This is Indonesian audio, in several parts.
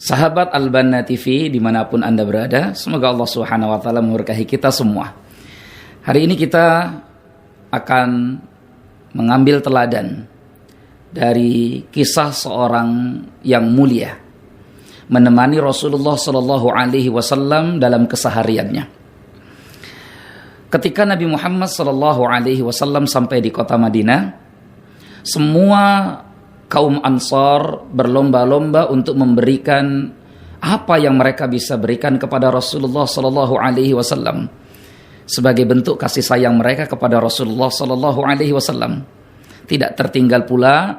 Sahabat Al-Banna TV dimanapun Anda berada, semoga Allah Subhanahu wa Ta'ala memberkahi kita semua. Hari ini kita akan mengambil teladan dari kisah seorang yang mulia menemani Rasulullah Sallallahu Alaihi Wasallam dalam kesehariannya. Ketika Nabi Muhammad Sallallahu Alaihi Wasallam sampai di kota Madinah, semua kaum Ansar berlomba-lomba untuk memberikan apa yang mereka bisa berikan kepada Rasulullah Sallallahu Alaihi Wasallam sebagai bentuk kasih sayang mereka kepada Rasulullah Sallallahu Alaihi Wasallam. Tidak tertinggal pula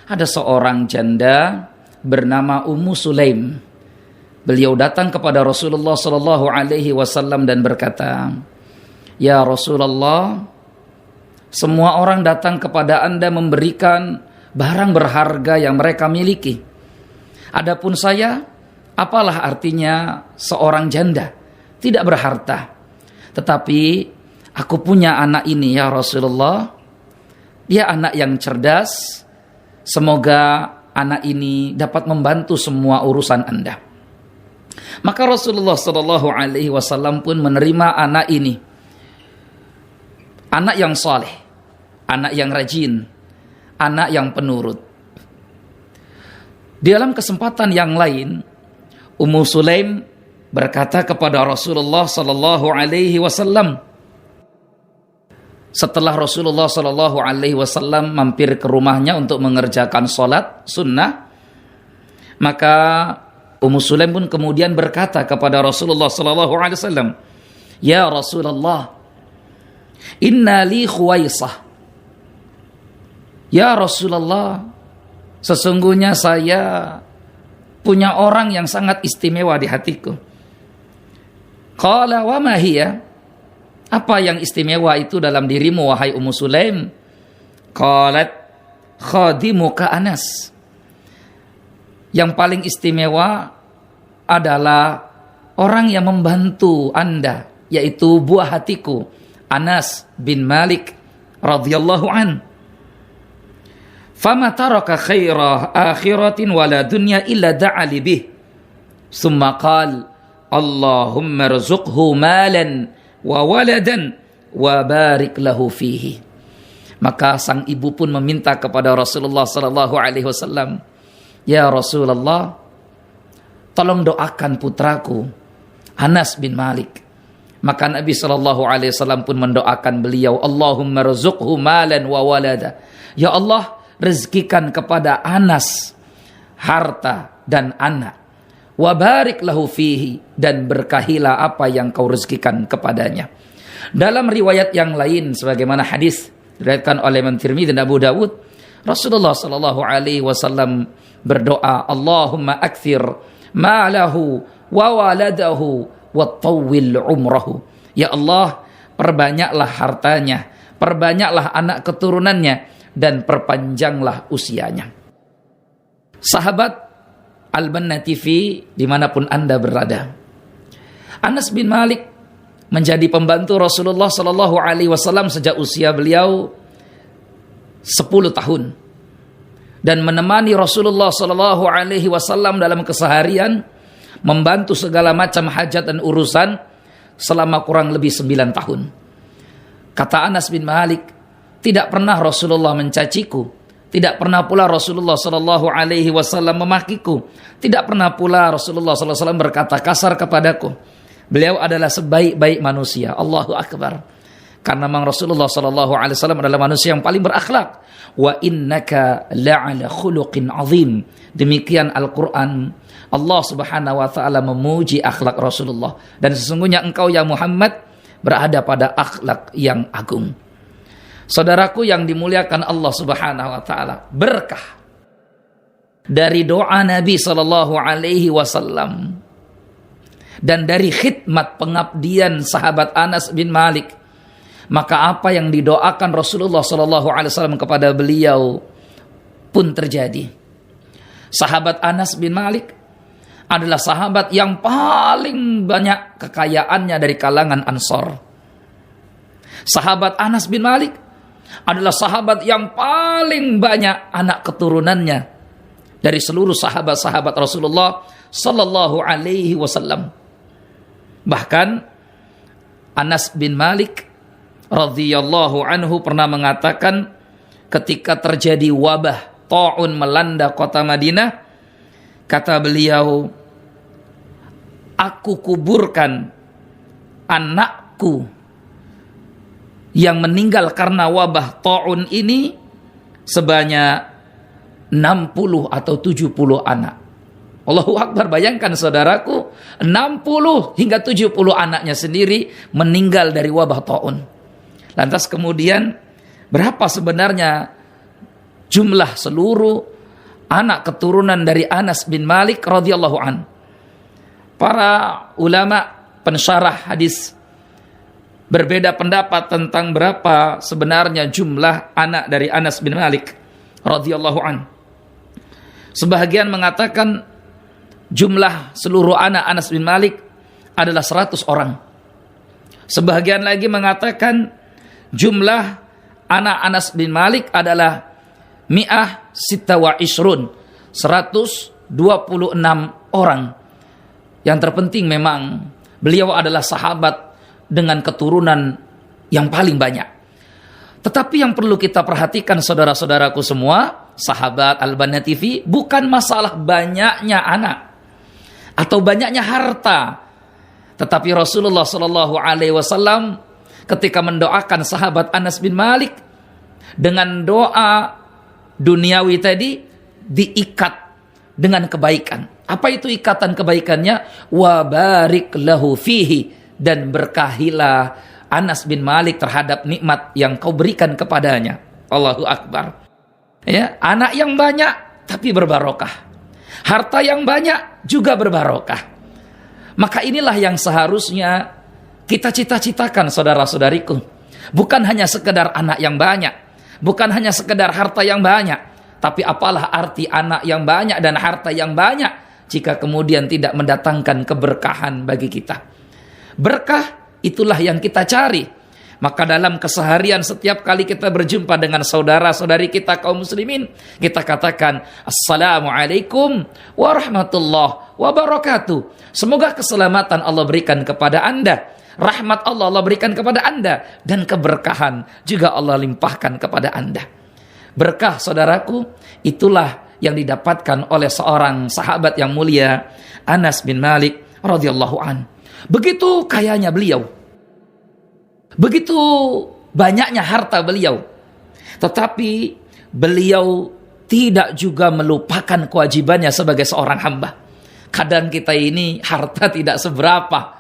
ada seorang janda bernama Ummu Sulaim. Beliau datang kepada Rasulullah Sallallahu Alaihi Wasallam dan berkata, "Ya Rasulullah, semua orang datang kepada Anda memberikan barang berharga yang mereka miliki. Adapun saya, apalah artinya seorang janda, tidak berharta. Tetapi aku punya anak ini ya Rasulullah. Dia anak yang cerdas. Semoga anak ini dapat membantu semua urusan Anda." Maka Rasulullah Shallallahu Alaihi Wasallam pun menerima anak ini. Anak yang saleh, anak yang rajin, anak yang penurut. Di dalam kesempatan yang lain, Ummu Sulaim berkata kepada Rasulullah Sallallahu Alaihi Wasallam, setelah Rasulullah Sallallahu Alaihi Wasallam mampir ke rumahnya untuk mengerjakan sholat sunnah, maka Ummu Sulaim pun kemudian berkata kepada Rasulullah Sallallahu Alaihi Wasallam, "Ya Rasulullah, inna li khuwaisah." Ya Rasulullah, sesungguhnya saya punya orang yang sangat istimewa di hatiku. Qala wa ma hiya? Apa yang istimewa itu dalam dirimu wahai Ummu Sulaim? Qalat khadimuka Anas. Yang paling istimewa adalah orang yang membantu Anda, yaitu buah hatiku, Anas bin Malik radhiyallahu an. Fama taraka khaira akhiratin wala dunya illa da'ali bih. Summa qal, Allahumma rzuqhu malan wa waladan wa barik lahu fihi. Maka sang ibu pun meminta kepada Rasulullah sallallahu alaihi wasallam, "Ya Rasulullah, tolong doakan putraku Anas bin Malik." Maka Nabi sallallahu alaihi wasallam pun mendoakan beliau, "Allahumma rzuqhu malan wa walada." Ya Allah, rezekikan kepada Anas harta dan anak. Wa barik lahu fihi, dan berkahilah apa yang kau rezekikan kepadanya. Dalam riwayat yang lain sebagaimana hadis diriwayatkan oleh Imam Tirmidzi dan Abu Dawud, Rasulullah sallallahu alaihi wasallam berdoa, "Allahumma akthir malahu wa waladahu wa tawwil umrahu." Ya Allah, perbanyaklah hartanya, perbanyaklah anak keturunannya, dan perpanjanglah usianya. Sahabat Al-Banna TV dimanapun Anda berada, Anas bin Malik menjadi pembantu Rasulullah Sallallahu Alaihi Wasallam sejak usia beliau 10 tahun dan menemani Rasulullah Sallallahu Alaihi Wasallam dalam keseharian, membantu segala macam hajat dan urusan selama kurang lebih 9 tahun. Kata Anas bin Malik, tidak pernah Rasulullah mencaciku, tidak pernah pula Rasulullah Sallallahu Alaihi Wasallam memakiku, tidak pernah pula Rasulullah Sallallahu Alaihi Wasallam berkata kasar kepadaku. Beliau adalah sebaik-baik manusia. Allahu Akbar. Karena memang Rasulullah Sallallahu Alaihi Wasallam adalah manusia yang paling berakhlak. Wa innaka la'ala khuluqin azim. Demikian Al-Quran. Allah Subhanahu Wa Taala memuji akhlak Rasulullah. Dan sesungguhnya engkau ya Muhammad berada pada akhlak yang agung. Saudaraku yang dimuliakan Allah Subhanahu Wa Taala, berkah dari doa Nabi Sallallahu Alaihi Wasallam dan dari khidmat pengabdian sahabat Anas bin Malik, maka apa yang didoakan Rasulullah Sallallahu Alaihi Wasallam kepada beliau pun terjadi. Sahabat Anas bin Malik adalah sahabat yang paling banyak kekayaannya dari kalangan Ansar. Sahabat Anas bin Malik adalah sahabat yang paling banyak anak keturunannya dari seluruh sahabat-sahabat Rasulullah sallallahu alaihi wasallam. Bahkan Anas bin Malik radhiyallahu anhu pernah mengatakan ketika terjadi wabah ta'un melanda kota Madinah, kata beliau, aku kuburkan anakku yang meninggal karena wabah ta'un ini sebanyak 60 atau 70 anak. Allahu Akbar, bayangkan saudaraku, 60 hingga 70 anaknya sendiri meninggal dari wabah ta'un. Lantas kemudian berapa sebenarnya jumlah seluruh anak keturunan dari Anas bin Malik radhiyallahu an? Para ulama pensyarah hadis berbeda pendapat tentang berapa sebenarnya jumlah anak dari Anas bin Malik radhiyallahu an. Sebahagian mengatakan jumlah seluruh anak Anas bin Malik adalah 100 orang. Sebahagian lagi mengatakan jumlah anak Anas bin Malik adalah mi'ah sitta wa ishrun, 126 orang. Yang terpenting memang beliau adalah sahabat dengan keturunan yang paling banyak. Tetapi yang perlu kita perhatikan saudara-saudaraku semua, sahabat Al-Banna TV, bukan masalah banyaknya anak atau banyaknya harta. Tetapi Rasulullah SAW ketika mendoakan sahabat Anas bin Malik dengan doa duniawi tadi, diikat dengan kebaikan. Apa itu ikatan kebaikannya? Wa barik lahu fihi, dan berkahilah Anas bin Malik terhadap nikmat yang kau berikan kepadanya. Allahu Akbar. Ya, anak yang banyak tapi berbarokah. Harta yang banyak juga berbarokah. Maka inilah yang seharusnya kita cita-citakan saudara-saudariku. Bukan hanya sekedar anak yang banyak, bukan hanya sekedar harta yang banyak, tapi apalah arti anak yang banyak dan harta yang banyak jika kemudian tidak mendatangkan keberkahan bagi kita. Berkah itulah yang kita cari. Maka dalam keseharian setiap kali kita berjumpa dengan saudara-saudari kita kaum muslimin, kita katakan Assalamualaikum warahmatullahi wabarakatuh. Semoga keselamatan Allah berikan kepada Anda, rahmat Allah berikan kepada Anda, dan keberkahan juga Allah limpahkan kepada Anda. Berkah saudaraku, itulah yang didapatkan oleh seorang sahabat yang mulia, Anas bin Malik radhiyallahu an. Begitu kayanya beliau, begitu banyaknya harta beliau, tetapi beliau tidak juga melupakan kewajibannya sebagai seorang hamba. Kadang kita ini harta tidak seberapa,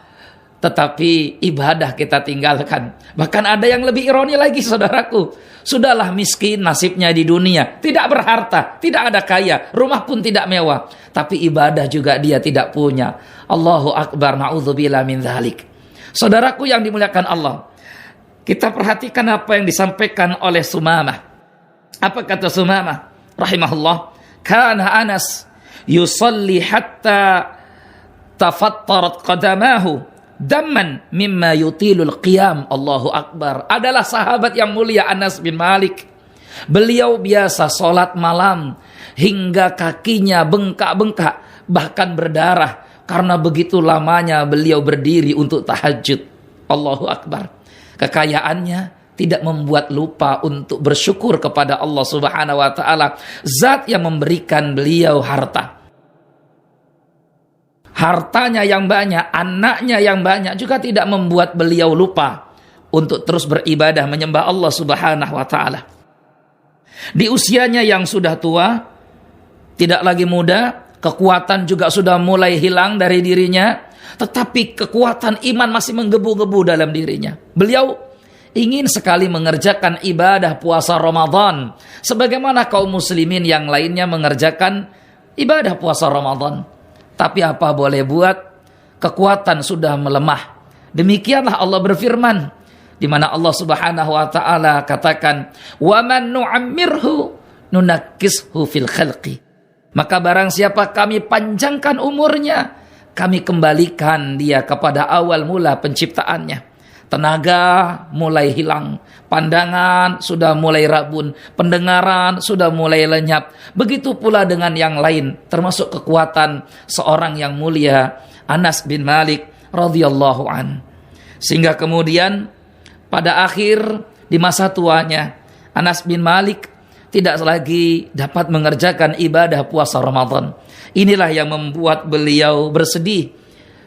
tetapi ibadah kita tinggalkan. Bahkan ada yang lebih ironi lagi saudaraku, sudahlah miskin nasibnya di dunia, tidak berharta, tidak ada kaya, rumah pun tidak mewah, tapi ibadah juga dia tidak punya. Allahu Akbar, na'udzubillah min dzalik. Saudaraku yang dimuliakan Allah, kita perhatikan apa yang disampaikan oleh Sumamah. Apa kata Sumamah rahimahullah? Kana Anas yusalli hatta tafattarat qadamahu damman mimma yutilul qiyam. Allahu Akbar. Adalah sahabat yang mulia Anas bin Malik. Beliau biasa sholat malam hingga kakinya bengkak-bengkak, bahkan berdarah, karena begitu lamanya beliau berdiri untuk tahajud. Allahu Akbar. Kekayaannya tidak membuat lupa untuk bersyukur kepada Allah Subhanahu wa taala, zat yang memberikan beliau harta. Hartanya yang banyak, anaknya yang banyak juga tidak membuat beliau lupa untuk terus beribadah menyembah Allah Subhanahu wa taala. Di usianya yang sudah tua, tidak lagi muda, kekuatan juga sudah mulai hilang dari dirinya, tetapi kekuatan iman masih menggebu-gebu dalam dirinya. Beliau ingin sekali mengerjakan ibadah puasa Ramadan sebagaimana kaum muslimin yang lainnya mengerjakan ibadah puasa Ramadan. Tapi apa boleh buat, kekuatan sudah melemah. Demikianlah Allah berfirman, di mana Allah Subhanahu wa taala katakan, "Wa man nu'ammirhu nunakkishu fil khalqi." Maka barang siapa kami panjangkan umurnya, kami kembalikan dia kepada awal mula penciptaannya. Tenaga mulai hilang, pandangan sudah mulai rabun, pendengaran sudah mulai lenyap. Begitu pula dengan yang lain, termasuk kekuatan seorang yang mulia, Anas bin Malik radhiyallahu an. Sehingga kemudian pada akhir di masa tuanya, Anas bin Malik tidak lagi dapat mengerjakan ibadah puasa Ramadan. Inilah yang membuat beliau bersedih.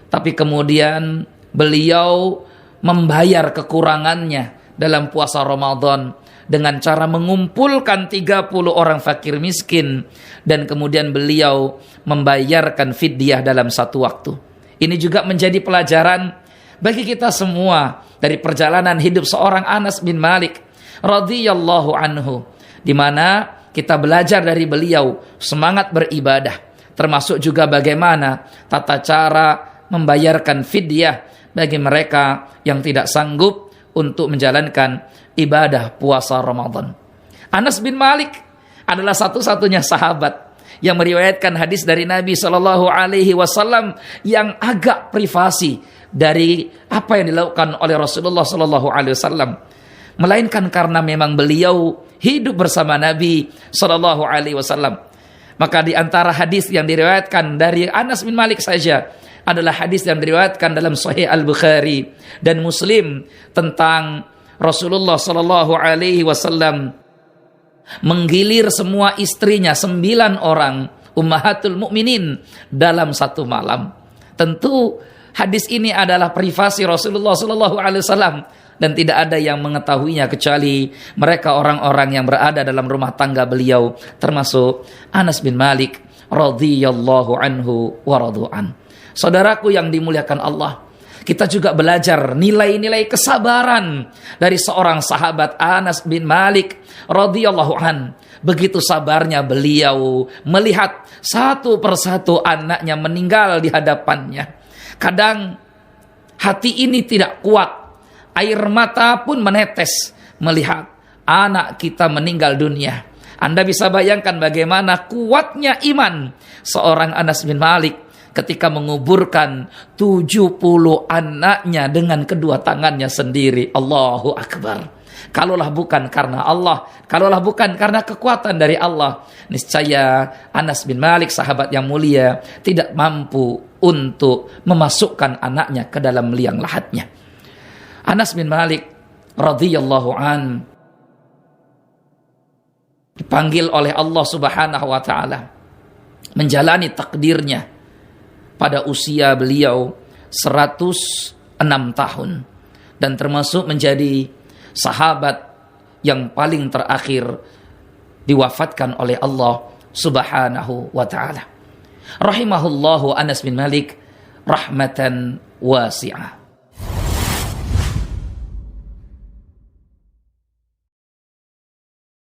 Tapi kemudian beliau membayar kekurangannya dalam puasa Ramadan dengan cara mengumpulkan 30 orang fakir miskin, dan kemudian beliau membayarkan fidyah dalam satu waktu. Ini juga menjadi pelajaran bagi kita semua dari perjalanan hidup seorang Anas bin Malik radhiyallahu anhu, di mana kita belajar dari beliau semangat beribadah, termasuk juga bagaimana tata cara membayarkan fidyah bagi mereka yang tidak sanggup untuk menjalankan ibadah puasa Ramadan. Anas bin Malik adalah satu-satunya sahabat yang meriwayatkan hadis dari Nabi Shallallahu Alaihi Wasallam yang agak privasi dari apa yang dilakukan oleh Rasulullah Shallallahu Alaihi Wasallam, melainkan karena memang beliau hidup bersama Nabi Shallallahu Alaihi Wasallam. Maka di antara hadis yang diriwayatkan dari Anas bin Malik saja adalah hadis yang diriwayatkan dalam Sahih Al-Bukhari dan Muslim tentang Rasulullah Shallallahu Alaihi Wasallam menggilir semua istrinya 9 orang ummahatul mukminin dalam satu malam. Tentu hadis ini adalah privasi Rasulullah Shallallahu Alaihi Wasallam dan tidak ada yang mengetahuinya kecuali mereka orang-orang yang berada dalam rumah tangga beliau, termasuk Anas bin Malik radhiyallahu anhu wa radu'an. Saudaraku yang dimuliakan Allah, kita juga belajar nilai-nilai kesabaran dari seorang sahabat Anas bin Malik radhiyallahu an. Begitu sabarnya beliau melihat satu persatu anaknya meninggal di hadapannya. Kadang hati ini tidak kuat, air mata pun menetes melihat anak kita meninggal dunia. Anda bisa bayangkan bagaimana kuatnya iman seorang Anas bin Malik ketika menguburkan 70 anaknya dengan kedua tangannya sendiri. Allahu Akbar. Kalaulah bukan karena Allah, kalaulah bukan karena kekuatan dari Allah, niscaya Anas bin Malik, sahabat yang mulia, tidak mampu untuk memasukkan anaknya ke dalam liang lahatnya. Anas bin Malik radhiyallahu an dipanggil oleh Allah Subhanahu wa taala menjalani takdirnya pada usia beliau 106 tahun dan termasuk menjadi sahabat yang paling terakhir diwafatkan oleh Allah Subhanahu wa taala. Rahimahullahu Anas bin Malik rahmatan wasi'ah.